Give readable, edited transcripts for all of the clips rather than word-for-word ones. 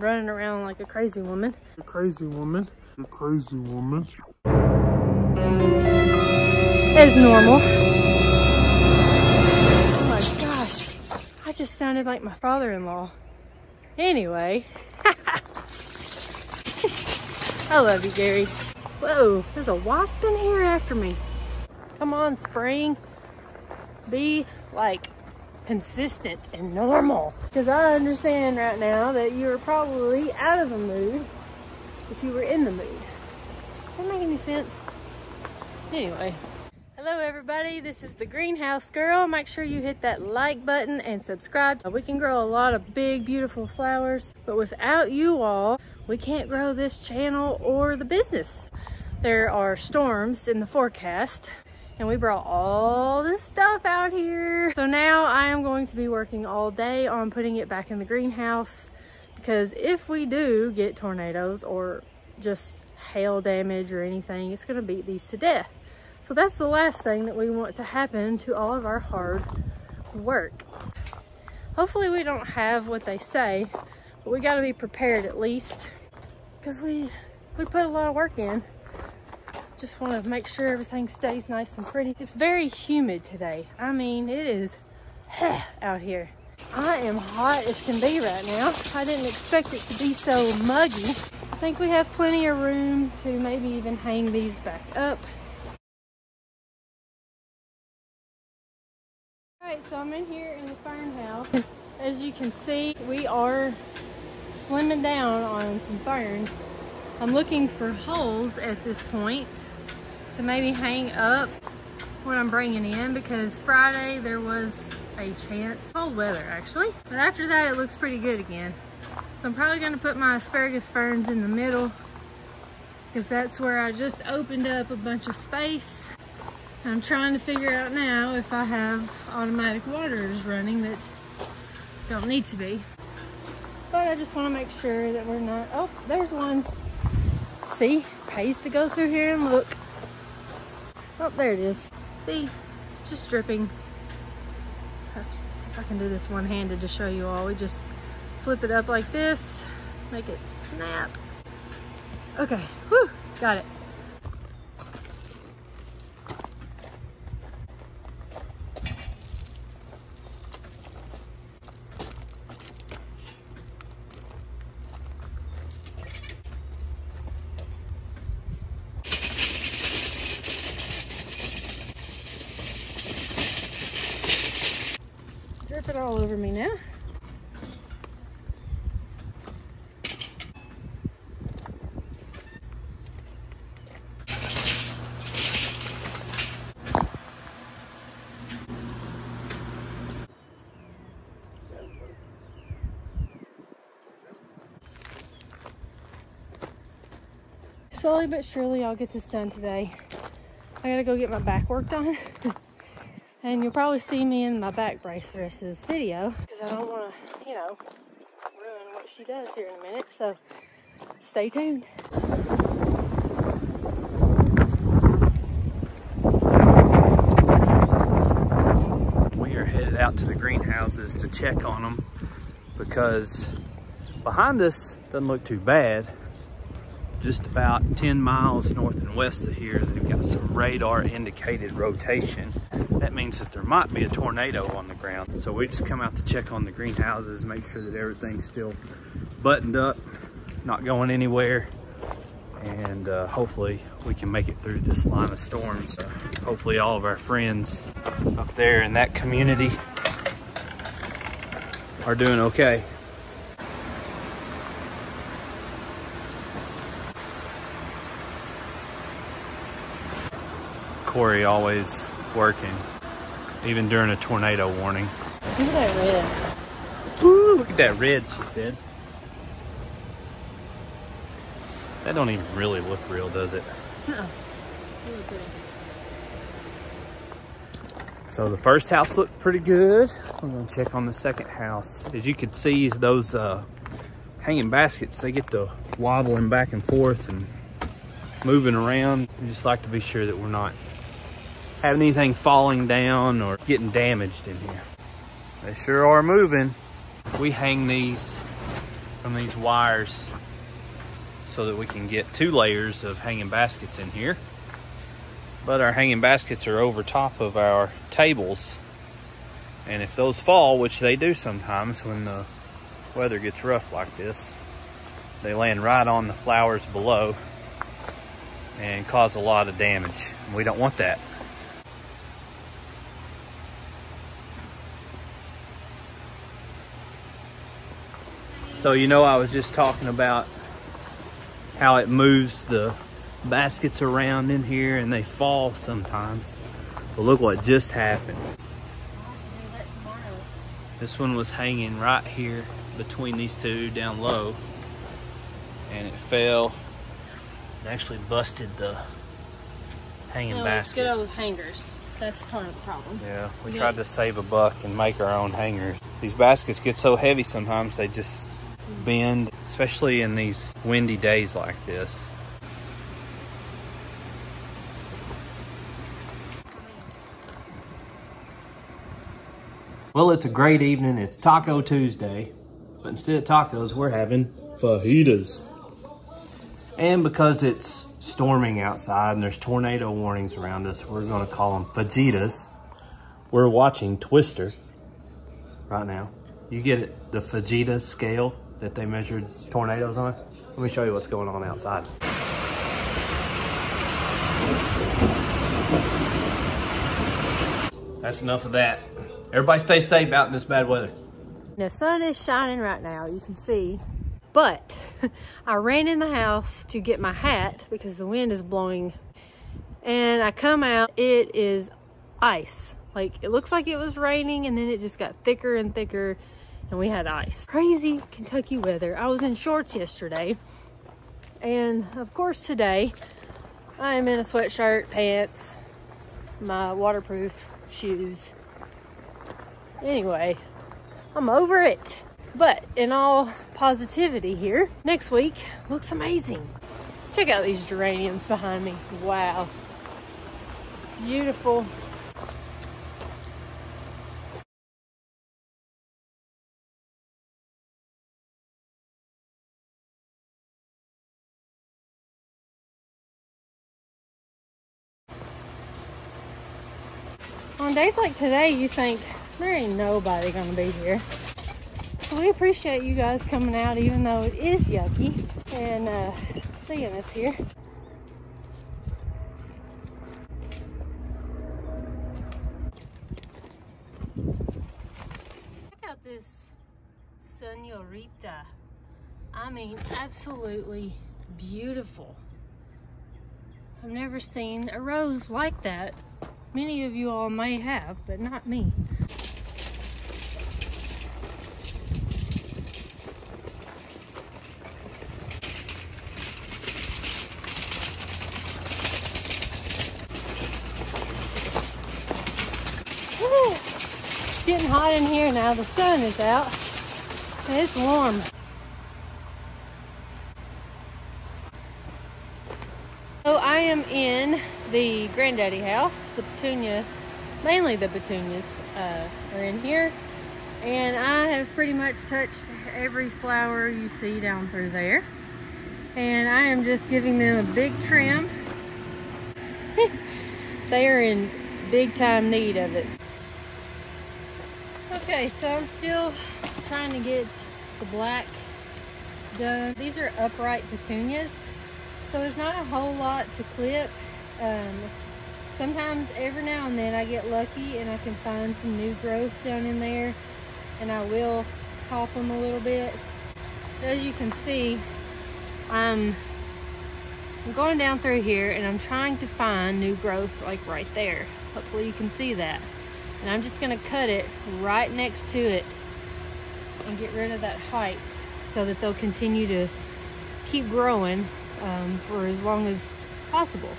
running around like a crazy woman. A crazy woman. A crazy woman. As normal. Oh my gosh. I just sounded like my father-in-law. Anyway. I love you, Gary. Whoa, there's a wasp in here after me. Come on, spring. Be like consistent and normal. Because I understand right now that you're probably out of the mood if you were in the mood. Does that make any sense? Anyway. Hello everybody, this is the Greenhouse Girl. Make sure you hit that like button and subscribe. We can grow a lot of big, beautiful flowers, but without you all, we can't grow this channel or the business. There are storms in the forecast, and we brought all this stuff out here. So now I am going to be working all day on putting it back in the greenhouse, because if we do get tornadoes or just hail damage or anything, it's gonna beat these to death. So that's the last thing that we want to happen to all of our hard work. Hopefully we don't have what they say, but we gotta be prepared at least, because we put a lot of work in. Just want to make sure everything stays nice and pretty. It's very humid today. I mean, it is out here. I am hot as can be right now. I didn't expect it to be so muggy. I think we have plenty of room to maybe even hang these back up. Alright, so I'm in here in the fern house. As you can see, we are slimming down on some ferns. I'm looking for holes at this point to maybe hang up what I'm bringing in, because Friday there was a chance, cold weather actually, but after that it looks pretty good again. So I'm probably going to put my asparagus ferns in the middle, because that's where I just opened up a bunch of space. I'm trying to figure out now if I have automatic waters running that don't need to be. But I just want to make sure that we're not, oh, there's one. See, pays to go through here and look. Oh, there it is. See, it's just dripping. Let's see if I can do this one-handed to show you all. We just flip it up like this, make it snap. Okay, whew, got it. Drip it all over me now. Slowly but surely I'll get this done today. I gotta go get my back worked on. And you'll probably see me in my back brace the rest of this video, because I don't want to, you know, ruin what she does here in a minute. So stay tuned. We are headed out to the greenhouses to check on them, because behind us doesn't look too bad. Just about 10 miles north and west of here, they've got some radar indicated rotation. That means that there might be a tornado on the ground. So we just come out to check on the greenhouses, make sure that everything's still buttoned up, not going anywhere. And hopefully we can make it through this line of storms. Hopefully all of our friends up there in that community are doing okay. Corey always working, even during a tornado warning. Look at that red. Ooh, look at that red, she said. That don't even really look real, does it? No, it's really pretty. So the first house looked pretty good. I'm gonna check on the second house. As you can see, those hanging baskets, they get to wobbling back and forth and moving around. We just like to be sure that we're not having anything falling down or getting damaged in here. They sure are moving. We hang these from these wires so that we can get 2 layers of hanging baskets in here. But our hanging baskets are over top of our tables, and if those fall, which they do sometimes when the weather gets rough like this, they land right on the flowers below and cause a lot of damage. We don't want that. So you know, I was just talking about how it moves the baskets around in here and they fall sometimes. But look what just happened. This one was hanging right here between these two down low, and it fell. It actually busted the hanging basket. Let's get old hangers. That's part of the problem. Yeah, we tried to save a buck and make our own hangers. These baskets get so heavy sometimes they just bend, especially in these windy days like this. Well, it's a great evening. It's Taco Tuesday, but instead of tacos, we're having fajitas. And because it's storming outside and there's tornado warnings around us, we're gonna call them fajitas. We're watching Twister right now. You get it, the fajita scale that they measured tornadoes on. Let me show you what's going on outside. That's enough of that. Everybody stay safe out in this bad weather. The sun is shining right now, you can see. But I ran in the house to get my hat because the wind is blowing. And I come out, it is ice. Like, it looks like it was raining and then it just got thicker and thicker and we had ice. Crazy Kentucky weather. I was in shorts yesterday. And of course today, I am in a sweatshirt, pants, my waterproof shoes. Anyway, I'm over it. But in all positivity here, next week looks amazing. Check out these geraniums behind me. Wow. Beautiful. On days like today, you think, there ain't nobody gonna be here. So we appreciate you guys coming out, even though it is yucky, and seeing us here. Check out this senorita. I mean, absolutely beautiful. I've never seen a rose like that. Many of you all may have, but not me. Woo! It's getting hot in here now. The sun is out and it's warm. So I am in the granddaddy house. The petunia, mainly the petunias are in here. And I have pretty much touched every flower you see down through there. And I am just giving them a big trim. They are in big time need of it. Okay, so I'm still trying to get the black done. These are upright petunias, so there's not a whole lot to clip. Sometimes every now and then I get lucky and I can find some new growth down in there, and I will top them a little bit. As you can see, I'm going down through here and I'm trying to find new growth like right there. Hopefully you can see that. And I'm just gonna cut it right next to it and get rid of that height so that they'll continue to keep growing for as long as possible.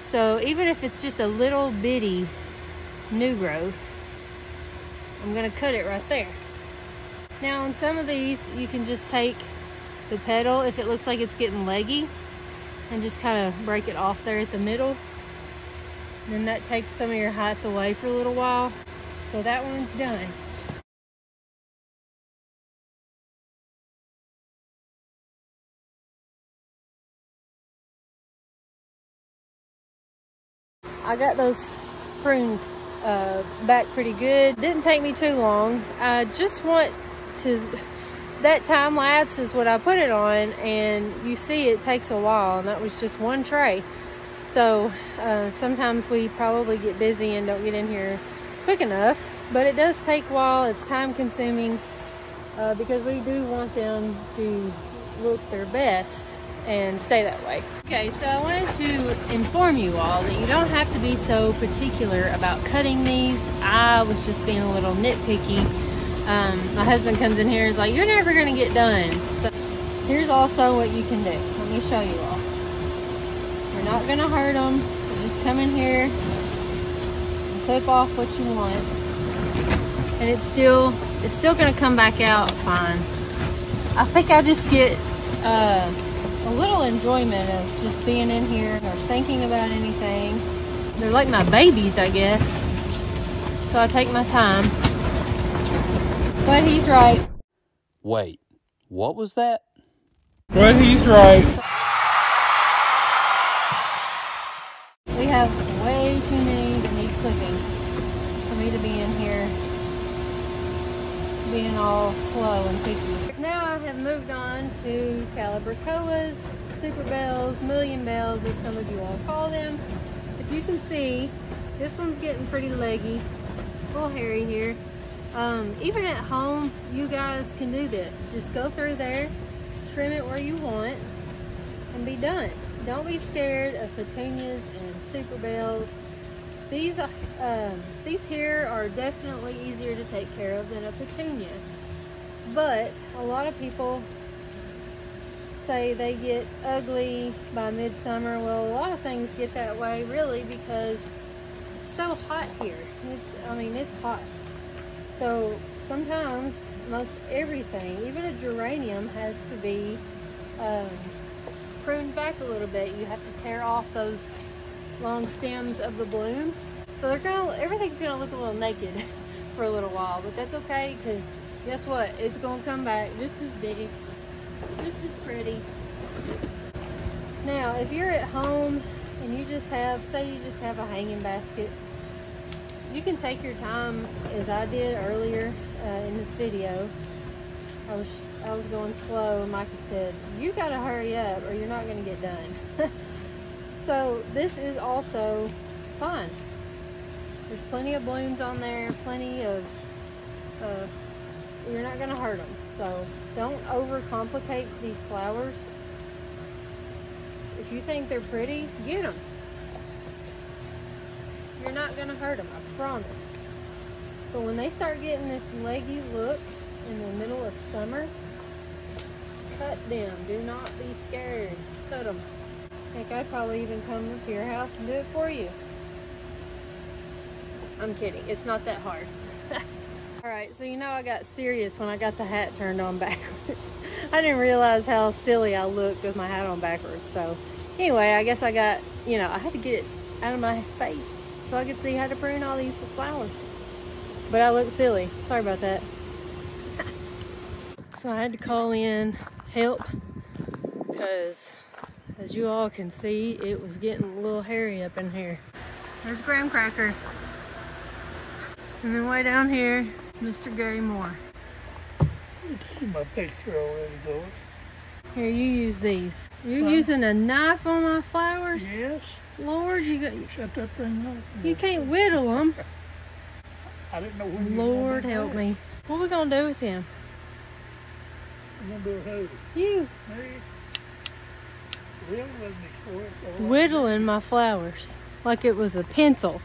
So even if it's just a little bitty new growth, I'm gonna cut it right there. Now on some of these, you can just take the petal, if it looks like it's getting leggy, and just kind of break it off there at the middle. And then that takes some of your height away for a little while. So that one's done. I got those pruned back pretty good. Didn't take me too long. I just want to, that time lapse is what I put it on, and you see it takes a while, and that was just one tray. So sometimes we probably get busy and don't get in here quick enough, but it does take a while. It's time consuming because we do want them to look their best and stay that way. Okay, so I wanted to inform you all that you don't have to be so particular about cutting these. I was just being a little nitpicky. My husband comes in here and is like, you're never gonna get done. So here's also what you can do. Let me show you all. You're not gonna hurt them. You just come in here and clip off what you want, and it's still gonna come back out fine. I think I just get a little enjoyment of just being in here or thinking about anything. They're like my babies, I guess. So I take my time. But he's right. Wait, what was that? But he's right. We have way too many that need clipping for me to be in here being all slow and picky. Now I have moved on to calibrachoas, super bells, million bells, as some of you all call them. If you can see, this one's getting pretty leggy, a little hairy here. Even at home, you guys can do this. Just go through there, trim it where you want, and be done. Don't be scared of petunias and super bells. These here are definitely easier to take care of than a petunia. But a lot of people say they get ugly by midsummer. Well, a lot of things get that way really because it's so hot here. It's hot. So sometimes most everything, even a geranium, has to be pruned back a little bit. You have to tear off those long stems of the blooms. So everything's gonna look a little naked for a little while, but that's okay, because guess what? It's gonna come back just as big, just as pretty. Now, if you're at home and you just have, say you just have a hanging basket, you can take your time, as I did earlier in this video. I was going slow, and Micah said, you gotta hurry up or you're not gonna get done. So this is also fine. There's plenty of blooms on there, plenty of, you're not gonna hurt them. So don't overcomplicate these flowers. If you think they're pretty, get them. You're not gonna hurt them, I promise. But when they start getting this leggy look in the middle of summer, cut them. Do not be scared. Cut them. Heck, I'd probably even come to your house and do it for you. I'm kidding. It's not that hard. Alright, so you know I got serious when I got the hat turned on backwards. I didn't realize how silly I looked with my hat on backwards. So anyway, I guess I got, I had to get it out of my face so I could see how to prune all these flowers. But I look silly. Sorry about that. So I had to call in help because, as you all can see, it was getting a little hairy up in here. There's Graham Cracker. And then way down here, Mr. Gary Moore. You see my picture already, though. Here, you use these. You're using a knife on my flowers? Yes. Lord, Shut that thing up. you can't whittle them. I didn't know when you Lord help me. What are we gonna do with him? I'm gonna do who? You. Me? Really? Let me score it. Whittling my flowers like it was a pencil.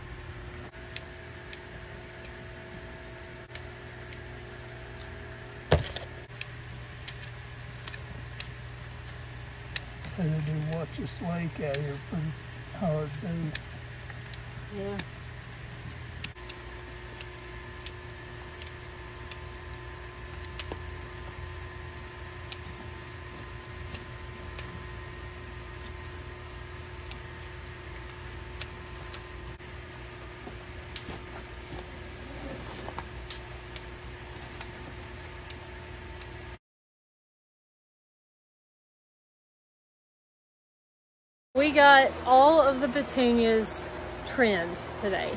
They do watch this lake out here pretty hard, too. Yeah. We got all of the petunias trimmed today.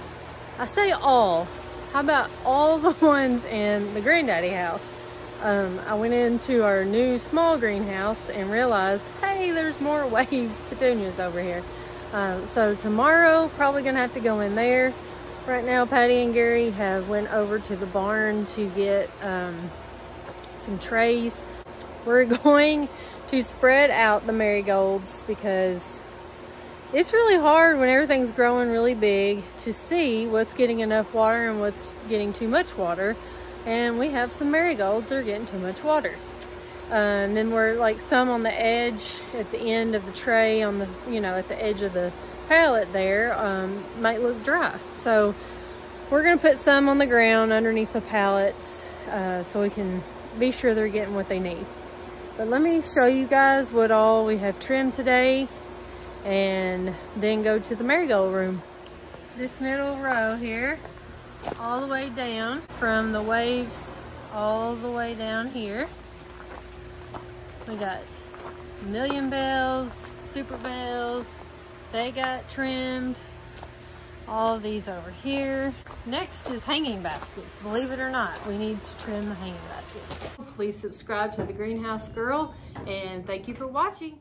I say all. How about all the ones in the granddaddy house? I went into our new small greenhouse and realized, hey, there's more wave petunias over here. So tomorrow, probably gonna have to go in there. Right now, Patty and Gary have went over to the barn to get some trays. We're going to spread out the marigolds because it's really hard when everything's growing really big to see what's getting enough water and what's getting too much water. And we have some marigolds that are getting too much water. And then we're like some on the edge at the end of the tray on the, you know, at the edge of the pallet there, might look dry. So we're gonna put some on the ground underneath the pallets so we can be sure they're getting what they need. But let me show you guys what all we have trimmed today and then go to the marigold room. This middle row here, all the way down from the waves all the way down here. We got million bells, super bells, they got trimmed. All of these over here. Next is hanging baskets. Believe it or not, we need to trim the hanging baskets. Please subscribe to The Greenhouse Girl, and thank you for watching.